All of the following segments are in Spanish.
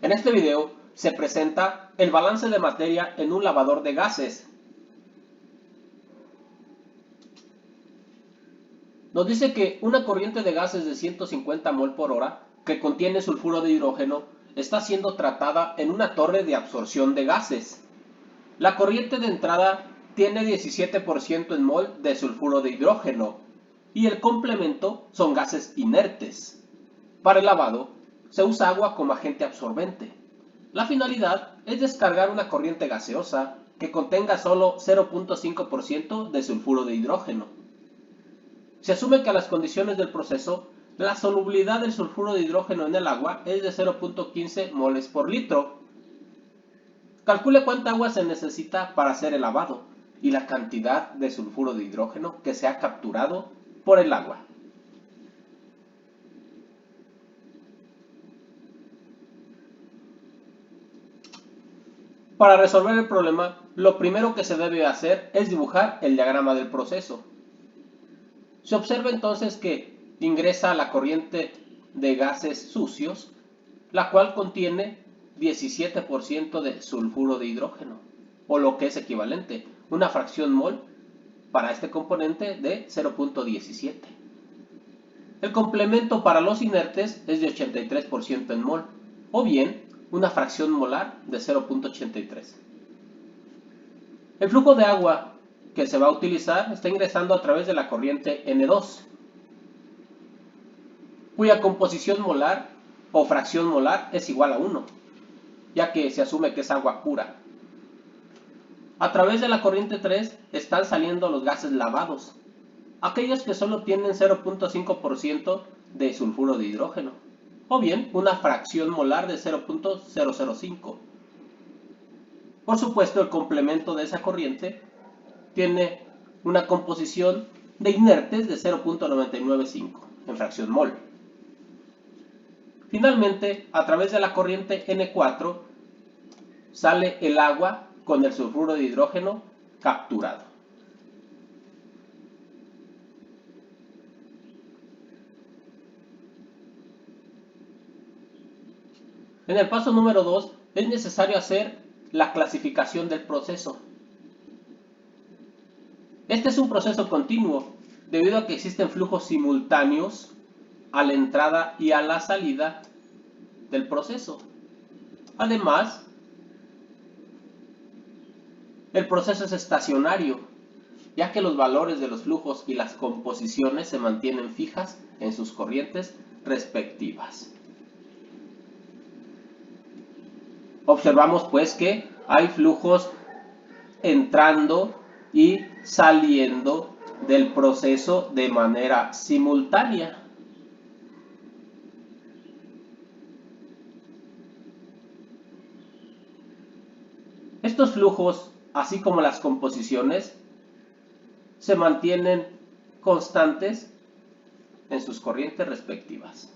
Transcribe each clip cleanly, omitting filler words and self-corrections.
En este video se presenta el balance de materia en un lavador de gases. Nos dice que una corriente de gases de 150 mol por hora que contiene sulfuro de hidrógeno está siendo tratada en una torre de absorción de gases. La corriente de entrada tiene 17% en mol de sulfuro de hidrógeno y el complemento son gases inertes. Para el lavado se usa agua como agente absorbente. La finalidad es descargar una corriente gaseosa que contenga solo 0.5% de sulfuro de hidrógeno. Se asume que a las condiciones del proceso, la solubilidad del sulfuro de hidrógeno en el agua es de 0.15 moles por litro. Calcule cuánta agua se necesita para hacer el lavado y la cantidad de sulfuro de hidrógeno que se ha capturado por el agua. Para resolver el problema, lo primero que se debe hacer es dibujar el diagrama del proceso. Se observa entonces que ingresa la corriente de gases sucios, la cual contiene 17% de sulfuro de hidrógeno, o lo que es equivalente, una fracción mol para este componente de 0.17. El complemento para los inertes es de 83% en mol, o bien una fracción molar de 0.83. El flujo de agua que se va a utilizar está ingresando a través de la corriente N2, cuya composición molar o fracción molar es igual a 1, ya que se asume que es agua pura. A través de la corriente 3 están saliendo los gases lavados, aquellos que solo tienen 0.5% de sulfuro de hidrógeno, o bien una fracción molar de 0.005. Por supuesto, el complemento de esa corriente tiene una composición de inertes de 0.995 en fracción mol. Finalmente, a través de la corriente N4 sale el agua con el sulfuro de hidrógeno capturado. En el paso número 2 es necesario hacer la clasificación del proceso. Este es un proceso continuo, debido a que existen flujos simultáneos a la entrada y a la salida del proceso. Además, el proceso es estacionario, ya que los valores de los flujos y las composiciones se mantienen fijas en sus corrientes respectivas. Observamos pues que hay flujos entrando y saliendo del proceso de manera simultánea. Estos flujos, así como las composiciones, se mantienen constantes en sus corrientes respectivas.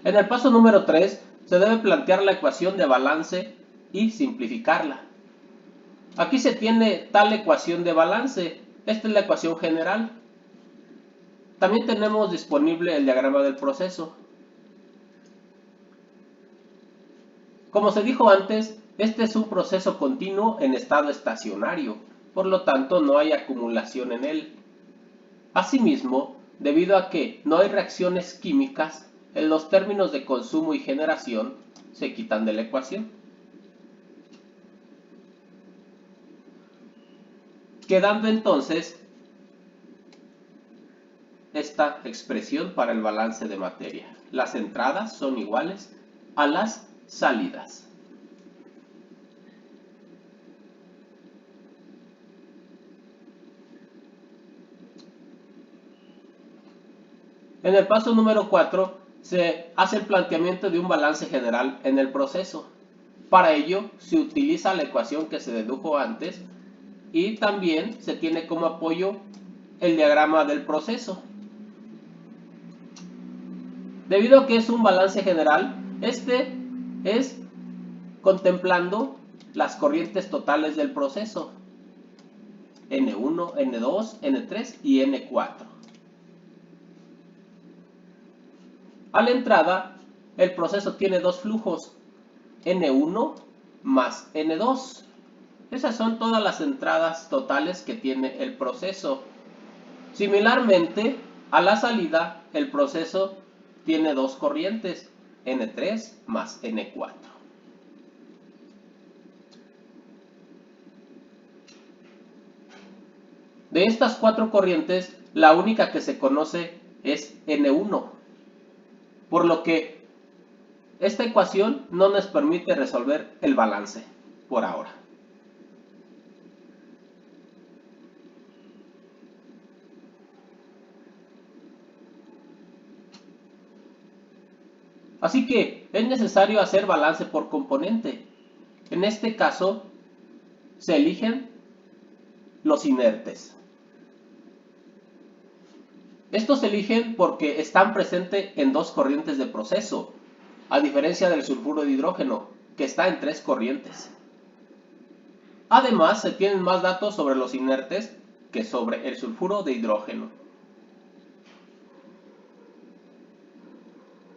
En el paso número 3 se debe plantear la ecuación de balance y simplificarla. Aquí se tiene tal ecuación de balance. Esta es la ecuación general. También tenemos disponible el diagrama del proceso. Como se dijo antes, este es un proceso continuo en estado estacionario, por lo tanto no hay acumulación en él. Asimismo, debido a que no hay reacciones químicas, en los términos de consumo y generación se quitan de la ecuación, quedando entonces esta expresión para el balance de materia. Las entradas son iguales a las salidas. En el paso número 4 se hace el planteamiento de un balance general en el proceso. Para ello se utiliza la ecuación que se dedujo antes y también se tiene como apoyo el diagrama del proceso. Debido a que es un balance general, este es contemplando las corrientes totales del proceso, N1, N2, N3 y N4. A la entrada, el proceso tiene dos flujos, N1 más N2. Esas son todas las entradas totales que tiene el proceso. Similarmente, a la salida, el proceso tiene dos corrientes, N3 más N4. De estas cuatro corrientes, la única que se conoce es N1, por lo que esta ecuación no nos permite resolver el balance por ahora. Así que es necesario hacer balance por componente. En este caso, se eligen los inertes. Estos se eligen porque están presentes en dos corrientes de proceso, a diferencia del sulfuro de hidrógeno, que está en tres corrientes. Además, se tienen más datos sobre los inertes que sobre el sulfuro de hidrógeno.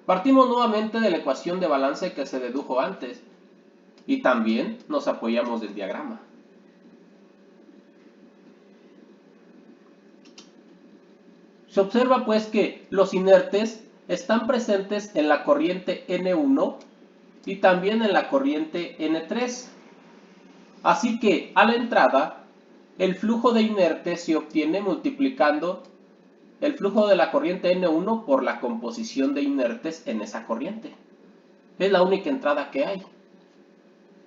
Partimos nuevamente de la ecuación de balance que se dedujo antes y también nos apoyamos del diagrama. Se observa pues que los inertes están presentes en la corriente N1 y también en la corriente N3. Así que a la entrada, el flujo de inertes se obtiene multiplicando el flujo de la corriente N1 por la composición de inertes en esa corriente. Es la única entrada que hay.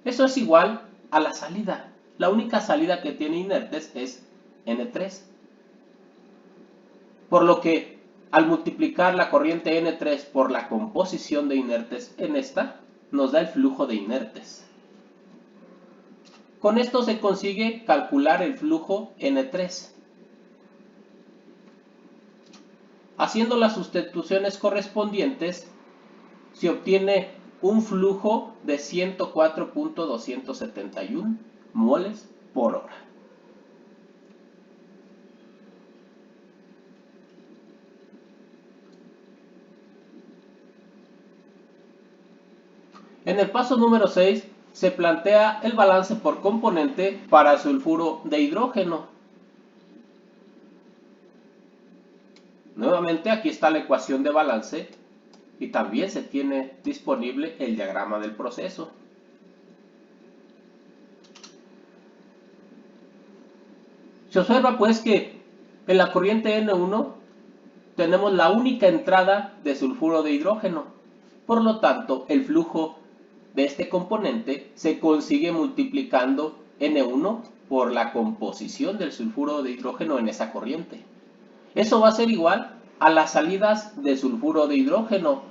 Eso es igual a la salida. La única salida que tiene inertes es N3. Por lo que al multiplicar la corriente N3 por la composición de inertes en esta, nos da el flujo de inertes. Con esto se consigue calcular el flujo N3. Haciendo las sustituciones correspondientes, se obtiene un flujo de 104.271 moles por hora. En el paso número 6 se plantea el balance por componente para el sulfuro de hidrógeno. Nuevamente aquí está la ecuación de balance y también se tiene disponible el diagrama del proceso. Se observa pues que en la corriente N1 tenemos la única entrada de sulfuro de hidrógeno. Por lo tanto, el flujo de este componente se consigue multiplicando N1 por la composición del sulfuro de hidrógeno en esa corriente. Eso va a ser igual a las salidas de sulfuro de hidrógeno.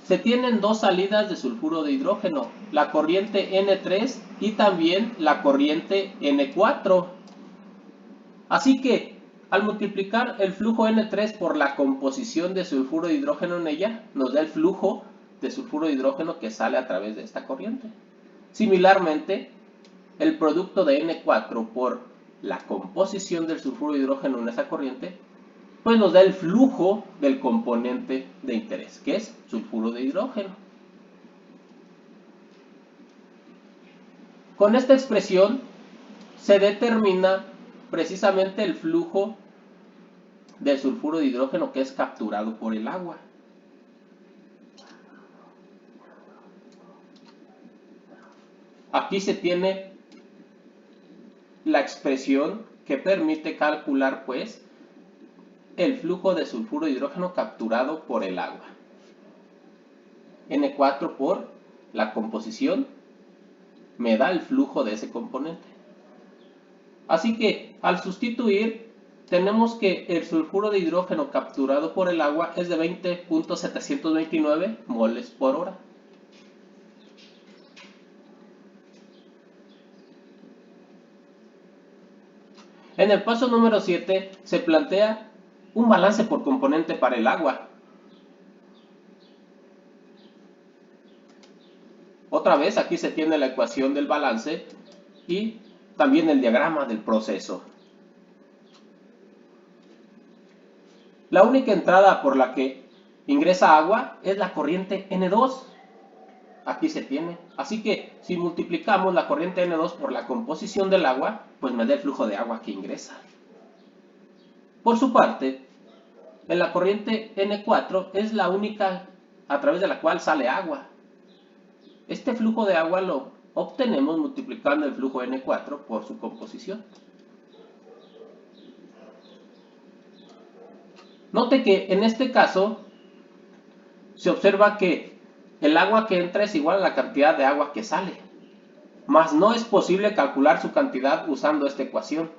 Se tienen dos salidas de sulfuro de hidrógeno, la corriente N3 y también la corriente N4. Así que al multiplicar el flujo N3 por la composición de sulfuro de hidrógeno en ella, nos da el flujo de sulfuro de hidrógeno que sale a través de esta corriente. Similarmente, el producto de N4 por la composición del sulfuro de hidrógeno en esa corriente, pues nos da el flujo del componente de interés, que es sulfuro de hidrógeno. Con esta expresión se determina precisamente el flujo del sulfuro de hidrógeno que es capturado por el agua. Aquí se tiene la expresión que permite calcular pues el flujo de sulfuro de hidrógeno capturado por el agua. N4 por la composición me da el flujo de ese componente. Así que al sustituir tenemos que el sulfuro de hidrógeno capturado por el agua es de 20.729 moles por hora. En el paso número 7 se plantea un balance por componente para el agua. Otra vez aquí se tiene la ecuación del balance y también el diagrama del proceso. La única entrada por la que ingresa agua es la corriente N2. Aquí se tiene. Así que si multiplicamos la corriente N2 por la composición del agua, pues me da el flujo de agua que ingresa. Por su parte, en la corriente N4 es la única a través de la cual sale agua. Este flujo de agua lo obtenemos multiplicando el flujo N4 por su composición. Note que en este caso se observa que el agua que entra es igual a la cantidad de agua que sale, mas no es posible calcular su cantidad usando esta ecuación.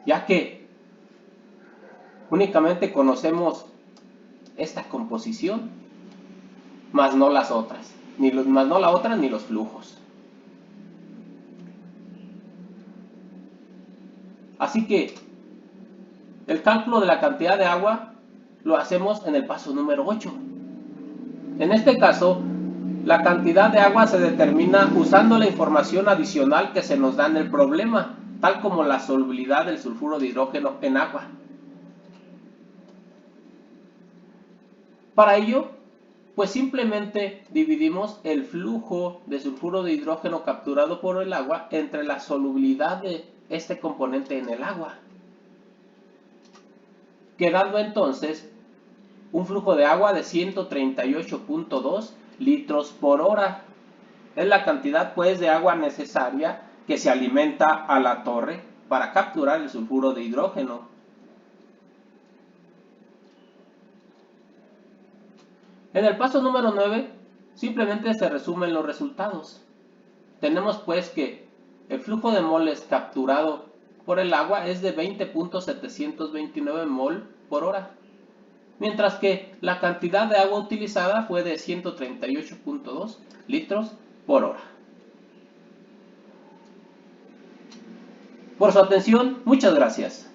Ya que únicamente conocemos esta composición, más no las otras, más no la otra ni los flujos. Así que el cálculo de la cantidad de agua lo hacemos en el paso número 8. En este caso, la cantidad de agua se determina usando la información adicional que se nos da en el problema, tal como la solubilidad del sulfuro de hidrógeno en agua. Para ello, pues simplemente dividimos el flujo de sulfuro de hidrógeno capturado por el agua entre la solubilidad de este componente en el agua, quedando entonces un flujo de agua de 138.2 litros por hora. Es la cantidad pues de agua necesaria que se alimenta a la torre para capturar el sulfuro de hidrógeno. En el paso número 9 simplemente se resumen los resultados. Tenemos pues que el flujo de moles capturado por el agua es de 20.729 mol por hora, mientras que la cantidad de agua utilizada fue de 138.2 litros por hora. Por su atención, muchas gracias.